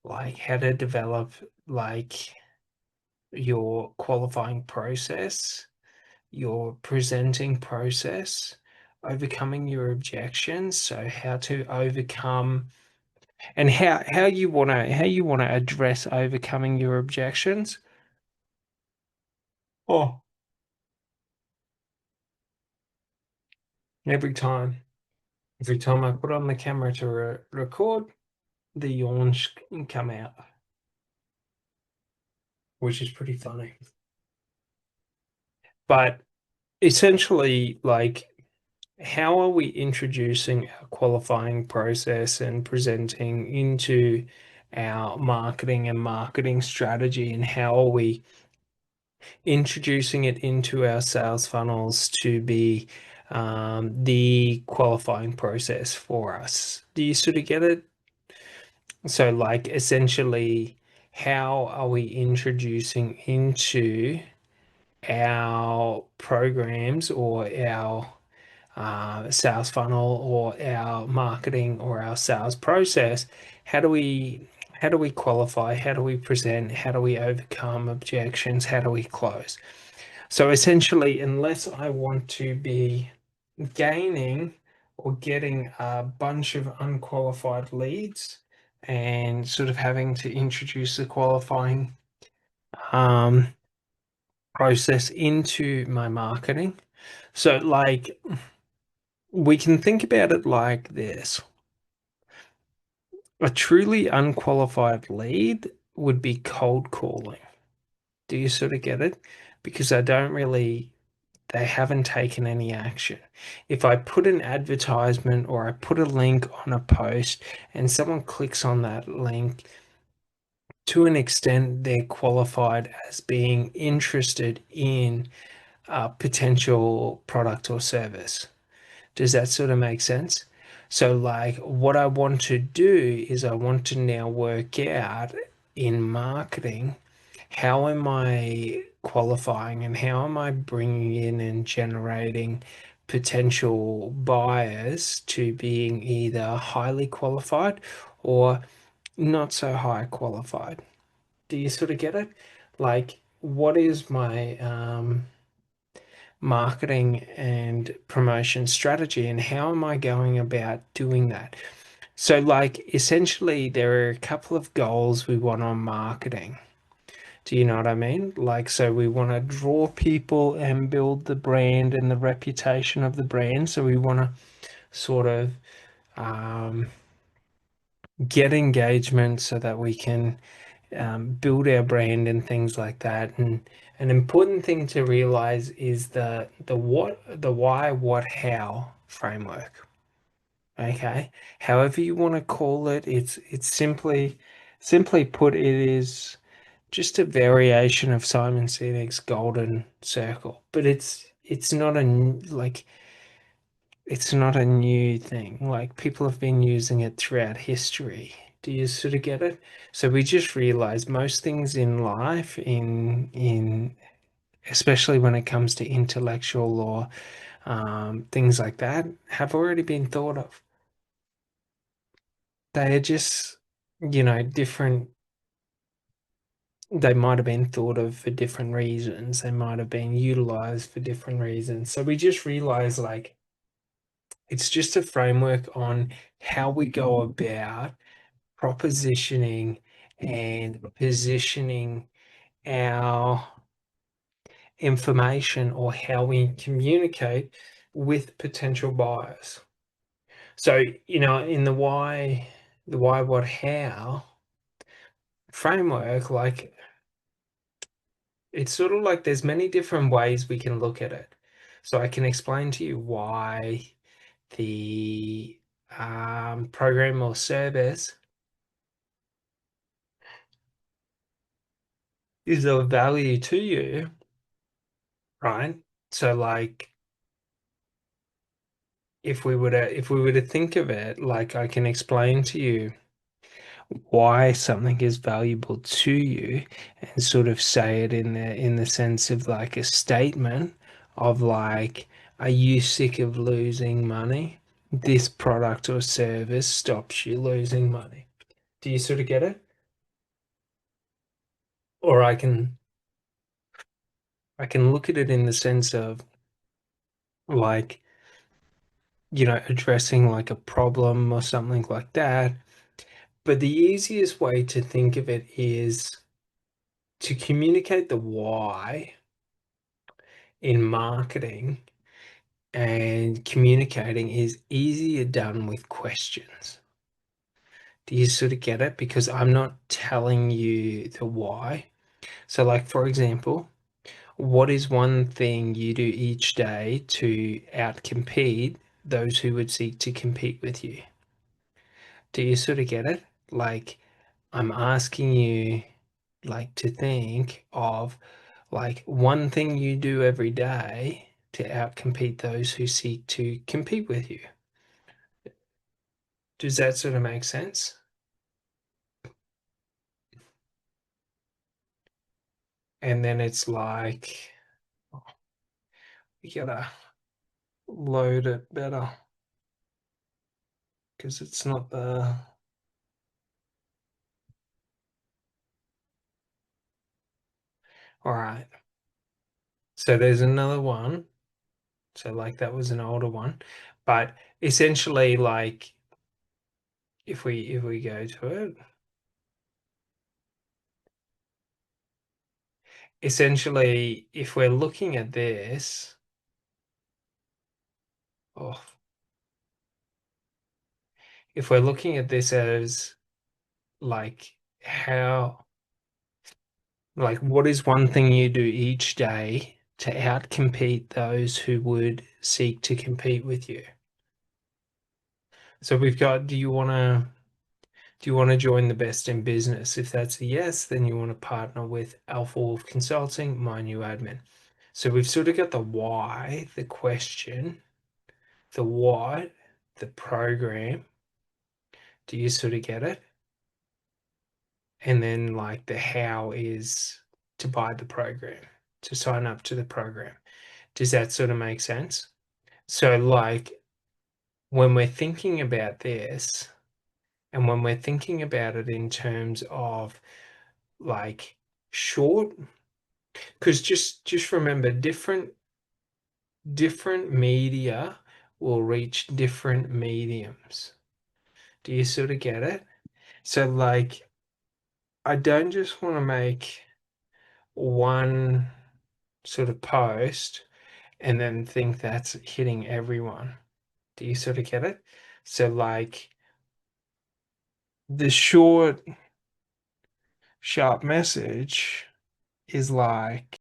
like how to develop like your qualifying process, your presenting process, overcoming your objections, so how to overcome and how you want to address overcoming your objections. Oh, every time. Every time I put on the camera to record, the yawns can come out, which is pretty funny. But essentially, like, how are we introducing our qualifying process and presenting into our marketing and marketing strategy, and how are we introducing it into our sales funnels to be the qualifying process for us? Do you sort of get it? So, like, essentially, how are we introducing into our programs or our sales funnel or our marketing or our sales process? How do we qualify? How do we present? How do we overcome objections? How do we close? So essentially, unless I want to be gaining or getting a bunch of unqualified leads and sort of having to introduce the qualifying um, process into my marketing. So, like, we can think about it like this: a truly unqualified lead would be cold calling. Do you sort of get it? Because they haven't taken any action. If I put an advertisement or I put a link on a post and someone clicks on that link, to an extent, they're qualified as being interested in a potential product or service. Does that sort of make sense? So, like, what I want to do is I want to now work out in marketing, how am I qualifying and how am I bringing in and generating potential buyers to being either highly qualified or not so high qualified? Do you sort of get it? Like, what is my marketing and promotion strategy, and how am I going about doing that? So, like, essentially, there are a couple of goals we want on marketing. Do you know what I mean? Like, so we want to draw people and build the brand and the reputation of the brand. So we want to sort of um, get engagement so that we can build our brand and things like that. And an important thing to realize is the why, what, how framework. Okay, however you want to call it, it's simply put, it is just a variation of Simon Sinek's golden circle, but it's not like it's not a new thing. Like, people have been using it throughout history. Do you sort of get it? So we just realize most things in life, in especially when it comes to intellectual or things like that, have already been thought of. They are just, different. They might have been thought of for different reasons. They might have been utilized for different reasons. So we just realize, like, it's just a framework on how we go about propositioning and positioning our information, or how we communicate with potential buyers. So, in the why, what, how framework, like, it's sort of like there's many different ways we can look at it. So I can explain to you why the program or service is of value to you, right? So, like, if we were to think of it, like, I can explain to you why something is valuable to you and sort of say it in the sense of like a statement of, like, are you sick of losing money? This product or service stops you losing money. Do you sort of get it? Or I can look at it in the sense of like, addressing like a problem or something like that. But the easiest way to think of it is to communicate the why in marketing, and communicating is easier done with questions. Do you sort of get it? Because I'm not telling you the why. So, like, for example, what is one thing you do each day to outcompete those who would seek to compete with you? Do you sort of get it? Like, I'm asking you, like, to think of like one thing you do every day to outcompete those who seek to compete with you. Does that sort of make sense? And then it's like, oh, we gotta load it better because it's not the. All right. So there's another one. So like that was an older one, but essentially like if we go to it, essentially if we're looking at this, oh, if we're looking at this as like how, like what is one thing you do each day to outcompete those who would seek to compete with you? So we've got, do you want to join the best in business? If that's a yes, then you want to partner with Alpha Wolf Consulting, my new admin. So we've sort of got the why, the question, the what, the program. Do you sort of get it? And then like the how is to buy the program, to sign up to the program. Does that sort of make sense? So like when we're thinking about this, and when we're thinking about it in terms of like short, because just remember different media will reach different mediums. Do you sort of get it? So like I don't just want to make one sort of post and then think that's hitting everyone. Do you sort of get it? So like the short, sharp message is like